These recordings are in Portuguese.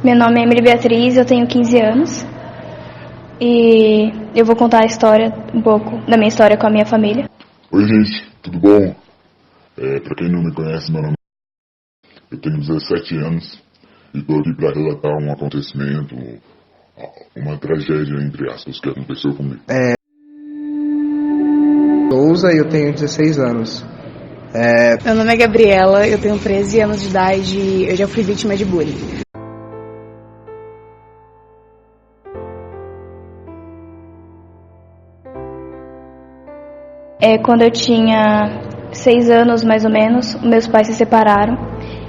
Meu nome é Emily Beatriz, eu tenho 15 anos e eu vou contar a história, um pouco da minha história com a minha família. Oi gente, tudo bom? Pra quem não me conhece, meu nome eu tenho 17 anos e estou aqui para relatar um acontecimento, uma tragédia, entre aspas, que aconteceu comigo. Souza e eu tenho 16 anos. Meu nome é Gabriela, eu tenho 13 anos de idade e eu já fui vítima de bullying. Quando eu tinha 6 anos, mais ou menos, meus pais se separaram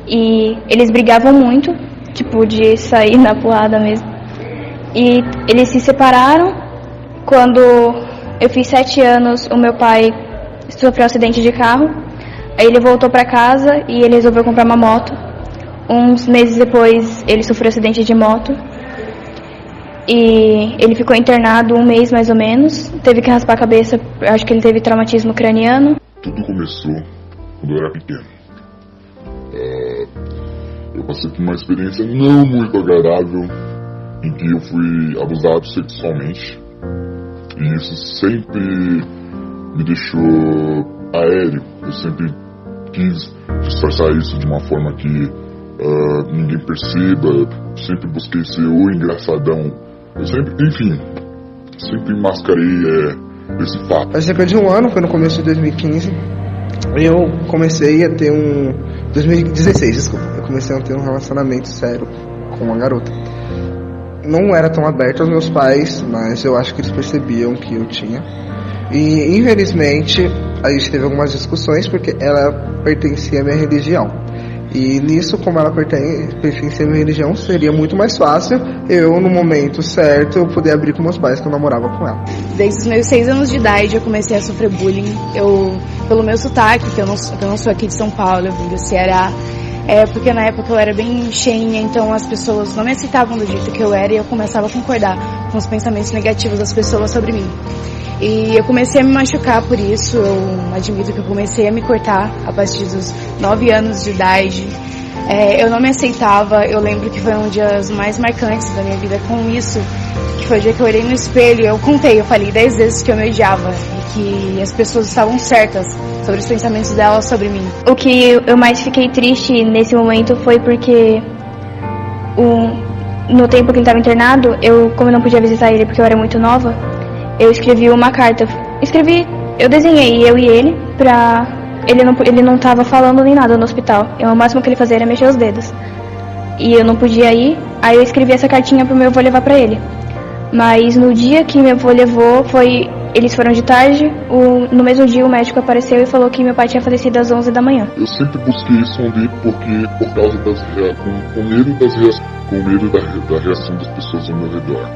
e eles brigavam muito, tipo, de sair na porrada mesmo. E eles se separaram. Quando eu fiz 7 anos, o meu pai sofreu um acidente de carro. Aí ele voltou pra casa e ele resolveu comprar uma moto. Uns meses depois, ele sofreu um acidente de moto. E ele ficou internado 1 mês, mais ou menos. Teve que raspar a cabeça, acho que ele teve traumatismo craniano. Tudo começou quando eu era pequeno. Eu passei por uma experiência não muito agradável, em que eu fui abusado sexualmente. E isso sempre me deixou aéreo. Eu sempre quis disfarçar isso de uma forma que ninguém perceba. Sempre busquei ser o engraçadão. Eu sempre, enfim, sempre mascarei esse fato. Há cerca de 1 ano, foi no começo de 2015, eu comecei a ter 2016, desculpa. Eu comecei a ter um relacionamento sério com uma garota. Não era tão aberto aos meus pais, mas eu acho que eles percebiam que eu tinha. E infelizmente a gente teve algumas discussões porque ela pertencia à minha religião. E nisso, como ela pertencia à minha religião, seria muito mais fácil eu, no momento certo, eu poder abrir com meus pais que eu namorava com ela. Desde os meus 6 anos de idade eu comecei a sofrer bullying. Pelo meu sotaque, que eu não sou aqui de São Paulo, eu vim do Ceará. Porque na época eu era bem cheinha, então as pessoas não me aceitavam do jeito que eu era e eu começava a concordar com os pensamentos negativos das pessoas sobre mim. E eu comecei a me machucar por isso. Eu admito que eu comecei a me cortar a partir dos 9 anos de idade. Eu não me aceitava. Eu lembro que foi um dos dias mais marcantes da minha vida com isso, que foi o dia que eu olhei no espelho. Eu falei 10 vezes que eu me odiava e que as pessoas estavam certas sobre os pensamentos delas sobre mim. O que eu mais fiquei triste nesse momento foi porque no tempo que ele estava internado, como eu não podia visitar ele porque eu era muito nova, eu escrevi uma carta. Eu desenhei eu e ele pra... Ele não tava falando nem nada no hospital. O máximo que ele fazia era mexer os dedos. E eu não podia ir. Aí eu escrevi essa cartinha pro meu avô levar pra ele. Mas no dia que meu avô levou, eles foram de tarde. No mesmo dia o médico apareceu e falou que meu pai tinha falecido às 11 da manhã. Eu sempre busquei esconder porque, por causa com medo da reação das pessoas ao meu redor.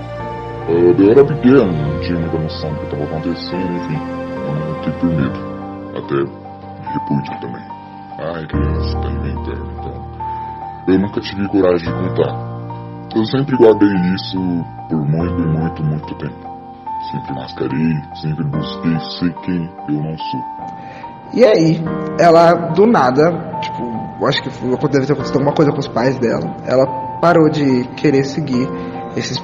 Eu era pequeno, não tinha muita noção do que estava acontecendo, enfim, eu não fiquei por medo, até repúdio também. Criança, tá inventando, então. Eu nunca tive coragem de contar. Eu sempre guardei isso por muito tempo. Sempre mascarei, sempre busquei ser quem eu não sou. E aí, ela do nada, eu acho que deve ter acontecido alguma coisa com os pais dela. Ela parou de querer seguir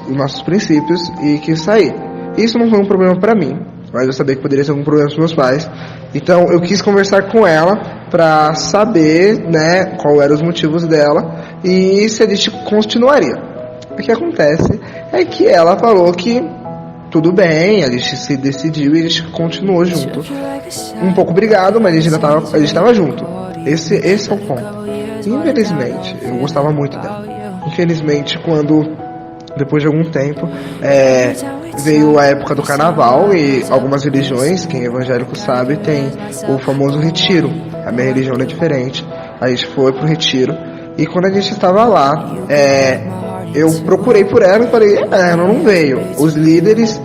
os nossos princípios e quis sair. Isso não foi um problema pra mim, mas eu sabia que poderia ser algum problema pros meus pais. Então eu quis conversar com ela pra saber, né, qual eram os motivos dela e se a gente continuaria. O que acontece é que ela falou que tudo bem, a gente se decidiu e a gente continuou junto. Um pouco brigado, mas a gente tava junto. Esse é o ponto. Infelizmente, eu gostava muito dela. Infelizmente, depois de algum tempo, veio a época do carnaval e algumas religiões, quem é evangélico sabe, tem o famoso retiro. A minha religião é diferente. A gente foi pro retiro e quando a gente estava lá, eu procurei por ela e falei, ela não veio. Os líderes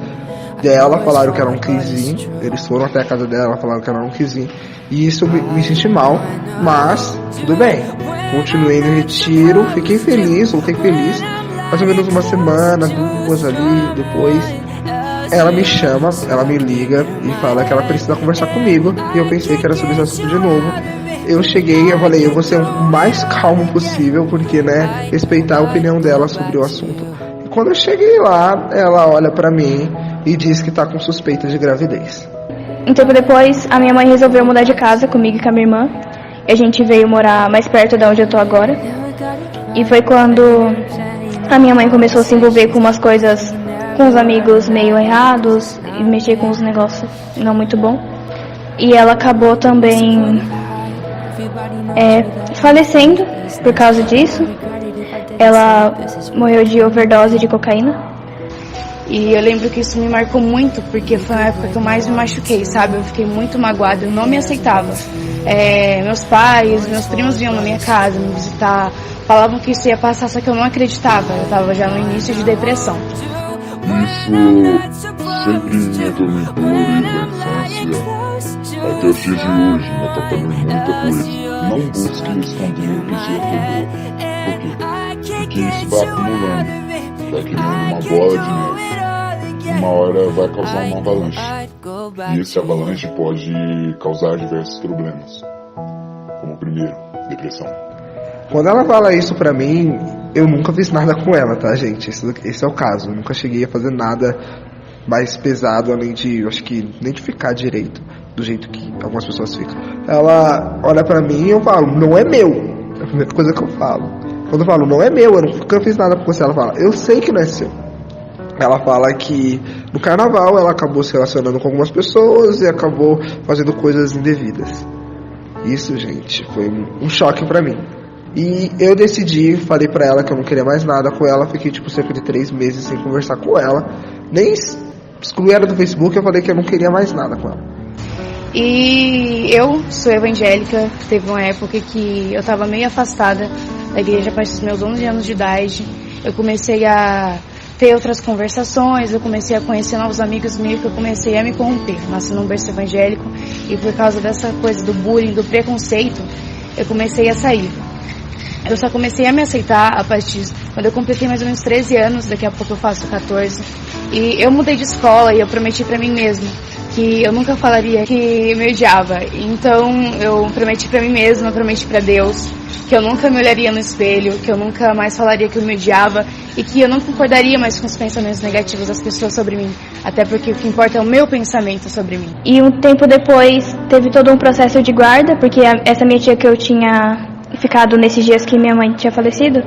dela falaram que ela não quis vir, eles foram até a casa dela, falaram que ela não quis vir. E isso me senti mal, mas tudo bem. Continuei no retiro, fiquei feliz, voltei feliz. Mais ou menos 1 semana, 2 ali, depois ela me chama, ela me liga e fala que ela precisa conversar comigo. E eu pensei que era sobre esse assunto de novo. eu cheguei, eu falei, eu vou ser o mais calmo possível, porque, né, respeitar a opinião dela sobre o assunto. E quando eu cheguei lá, ela olha pra mim e diz que tá com suspeita de gravidez. Um tempo depois, a minha mãe resolveu mudar de casa comigo e com a minha irmã. E a gente veio morar mais perto de onde eu tô agora. E foi quando a minha mãe começou a se envolver com umas coisas, com os amigos meio errados, e mexer com os negócios não muito bom. E ela acabou também falecendo por causa disso. Ela morreu de overdose de cocaína. E eu lembro que isso me marcou muito, porque foi a época que eu mais me machuquei, sabe? Eu fiquei muito magoada, eu não me aceitava. Meus pais, meus primos vinham na minha casa me visitar, falavam que isso ia passar, só que eu não acreditava. Eu estava já no início de depressão. Isso sempre me atormentou desde a infância até os dias de hoje, me atrapalhou muita coisa. Não busque esconder o que isso afetou. Por quê? Porque isso vai acumulando, vai criando uma bola de neve. Uma hora vai causar uma avalanche. E esse avalanche pode causar diversos problemas. Como o primeiro, depressão. Quando ela fala isso pra mim, eu nunca fiz nada com ela, tá, gente? Esse é o caso. Eu nunca cheguei a fazer nada mais pesado, além de, eu acho que, nem de ficar direito, do jeito que algumas pessoas ficam. Ela olha pra mim e eu falo, não é meu. É a primeira coisa que eu falo. Quando eu falo, não é meu, eu nunca fiz nada com você, ela fala, eu sei que não é seu. Ela fala que no carnaval ela acabou se relacionando com algumas pessoas e acabou fazendo coisas indevidas. Isso, gente, foi um choque pra mim. E eu decidi, falei pra ela que eu não queria mais nada com ela, fiquei tipo cerca de 3 meses sem conversar com ela. Nem excluí ela do Facebook, eu falei que eu não queria mais nada com ela. E eu sou evangélica, teve uma época que eu estava meio afastada da igreja a partir dos meus 11 anos de idade. Eu comecei a ter outras conversações, eu comecei a conhecer novos amigos meus, que eu comecei a me corromper. Nasci num berço evangélico e por causa dessa coisa do bullying, do preconceito, eu comecei a sair. Eu só comecei a me aceitar a partir quando eu completei mais ou menos 13 anos, daqui a pouco eu faço 14. E eu mudei de escola e eu prometi pra mim mesma que eu nunca falaria que me odiava. Então eu prometi pra mim mesma, prometi pra Deus que eu nunca me olharia no espelho, que eu nunca mais falaria que eu me odiava e que eu não concordaria mais com os pensamentos negativos das pessoas sobre mim. Até porque o que importa é o meu pensamento sobre mim. E um tempo depois teve todo um processo de guarda, porque essa minha tia que eu tinha ficado nesses dias que minha mãe tinha falecido,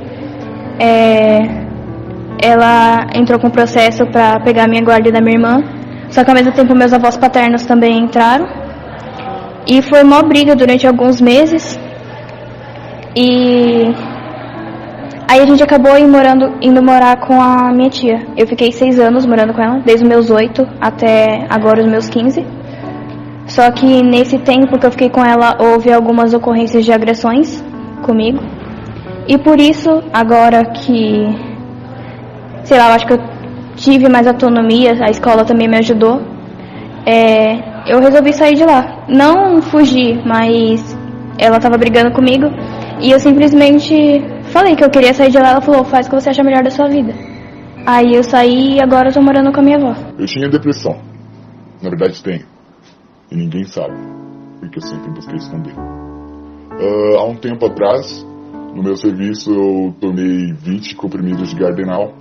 ela entrou com processo pra pegar a minha guarda e da minha irmã. Só que ao mesmo tempo meus avós paternos também entraram. E foi uma briga durante alguns meses. E aí a gente acabou indo morar com a minha tia. Eu fiquei 6 anos morando com ela, desde os meus 8 até agora os meus 15. Só que nesse tempo que eu fiquei com ela, houve algumas ocorrências de agressões comigo. E por isso, agora que, sei lá, eu acho que eu tive mais autonomia, a escola também me ajudou, eu resolvi sair de lá. Não fugir, mas ela tava brigando comigo e eu simplesmente falei que eu queria sair de lá. Ela falou, faz o que você acha melhor da sua vida. Aí eu saí e agora eu tô morando com a minha avó. Eu tinha depressão. Na verdade tenho. E ninguém sabe, porque eu sempre busquei esconder. Há um tempo atrás, no meu serviço, eu tomei 20 comprimidos de Gardenal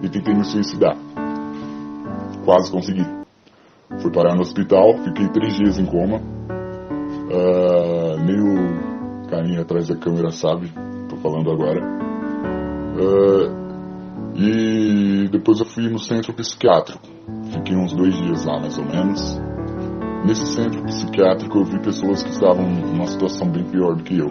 e tentei me suicidar. Quase consegui. Fui parar no hospital, fiquei 3 dias em coma. Nem o carinha atrás da câmera sabe, tô falando agora. E depois eu fui no centro psiquiátrico. Fiquei uns 2 dias lá, mais ou menos. Nesse centro psiquiátrico eu vi pessoas que estavam numa situação bem pior do que eu.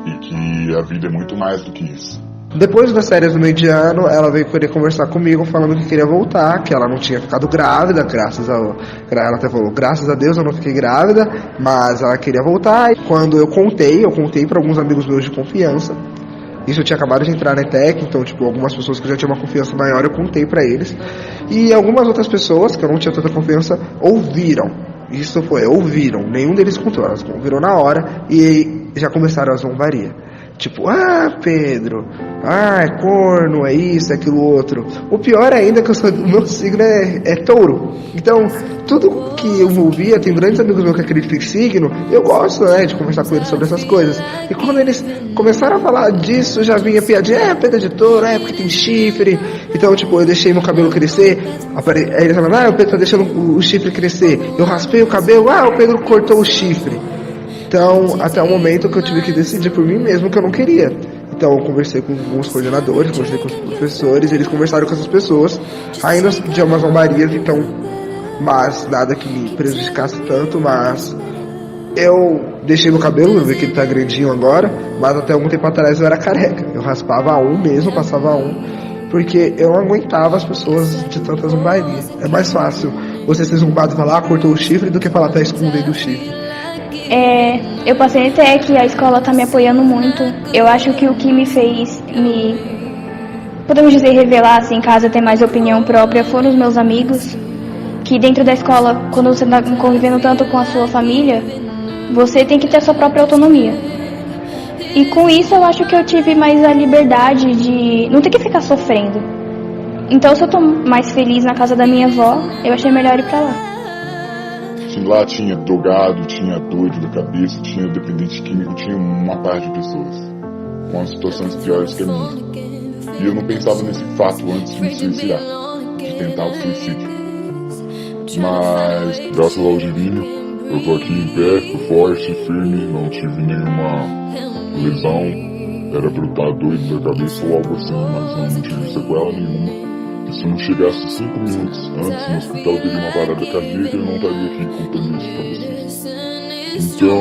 E que a vida é muito mais do que isso. Depois das férias do meio de ano, ela veio querer conversar comigo, falando que queria voltar, que ela não tinha ficado grávida, ela até falou, graças a Deus eu não fiquei grávida, mas ela queria voltar. E quando eu contei para alguns amigos meus de confiança. Isso eu tinha acabado de entrar na ETEC, então, tipo, algumas pessoas que eu já tinha uma confiança maior, eu contei pra eles. E algumas outras pessoas, que eu não tinha tanta confiança, ouviram. Ouviram. Nenhum deles contou, elas ouviram na hora e já começaram a zombaria. Tipo, Pedro, é corno, é isso, é aquilo outro. O pior ainda é que o meu signo é touro. Então, tudo que eu ouvia, tem grandes amigos meus que acreditam em signo, eu gosto, né, de conversar com eles sobre essas coisas. E quando eles começaram a falar disso, já vinha piadinha, Pedro de touro, porque tem chifre. Então, tipo, eu deixei meu cabelo crescer, aí eles falaram, o Pedro tá deixando o chifre crescer. Eu raspei o cabelo, o Pedro cortou o chifre. Então, até o momento que eu tive que decidir por mim mesmo que eu não queria. Então, eu conversei com os coordenadores, conversei com os professores, eles conversaram com essas pessoas, ainda de umas zombarias, então, mas nada que me prejudicasse tanto, mas eu deixei meu cabelo, eu vi que ele tá grandinho agora, mas até algum tempo atrás eu era careca. Eu raspava mesmo, passava porque eu não aguentava as pessoas de tanta zombaria. É mais fácil você ser zombado e falar, cortou o chifre, do que falar, tá escondendo o chifre. Eu passei até que a escola tá me apoiando muito. Eu acho que o que me fez podemos dizer, revelar assim, em casa, ter mais opinião própria, foram os meus amigos. Que dentro da escola, quando você tá convivendo tanto com a sua família, você tem que ter a sua própria autonomia. E com isso eu acho que eu tive mais a liberdade de não ter que ficar sofrendo. Então, se eu tô mais feliz na casa da minha avó, eu achei melhor ir pra lá. Lá tinha drogado, tinha doido da cabeça, tinha dependente químico, tinha uma parte de pessoas com as situações piores que a minha. E eu não pensava nesse fato antes de me suicidar, de tentar o suicídio. Mas, graças ao divino, eu tô aqui em pé, tô forte, firme, não tive nenhuma lesão, era pra eu estar doido da cabeça ou algo assim, mas não tive sequela nenhuma. E se eu não chegasse 5 minutos antes no hospital, teria uma parada cardíaca e eu não estaria aqui contando isso pra vocês. Então,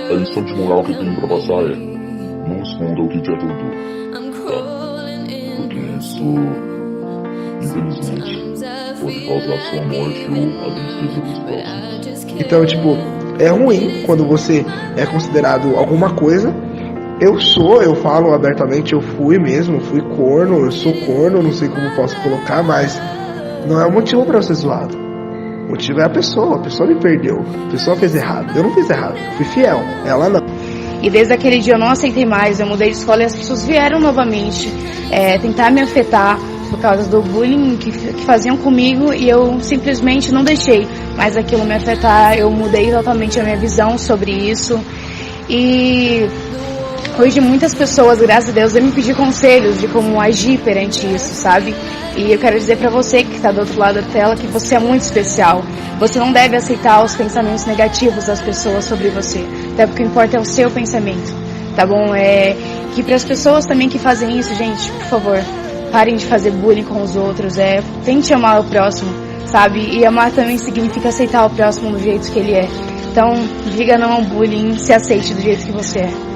a lição de moral que eu tenho pra passar é: não esconda o que te atordoa, tá? Porque isso, infelizmente, pode causar sua morte ou a tristeza dos próximos. Então, tipo, é ruim quando você é considerado alguma coisa. Eu falo abertamente, eu fui corno, eu sou corno, não sei como posso colocar, mas não é o motivo pra eu ser zoado. O motivo é a pessoa me perdeu, a pessoa fez errado, eu não fiz errado, fui fiel, ela não. E desde aquele dia eu não aceitei mais, eu mudei de escola e as pessoas vieram novamente tentar me afetar por causa do bullying que faziam comigo, e eu simplesmente não deixei mais aquilo me afetar. Eu mudei totalmente a minha visão sobre isso, e hoje muitas pessoas, graças a Deus, vêm me pedir conselhos de como agir perante isso, sabe? E eu quero dizer pra você que está do outro lado da tela que você é muito especial. Você não deve aceitar os pensamentos negativos das pessoas sobre você, até porque o que importa é o seu pensamento, tá bom? Que para as pessoas também que fazem isso, gente, por favor, parem de fazer bullying com os outros, tente amar o próximo, sabe? E amar também significa aceitar o próximo do jeito que ele é. Então, diga não ao bullying, se aceite do jeito que você é.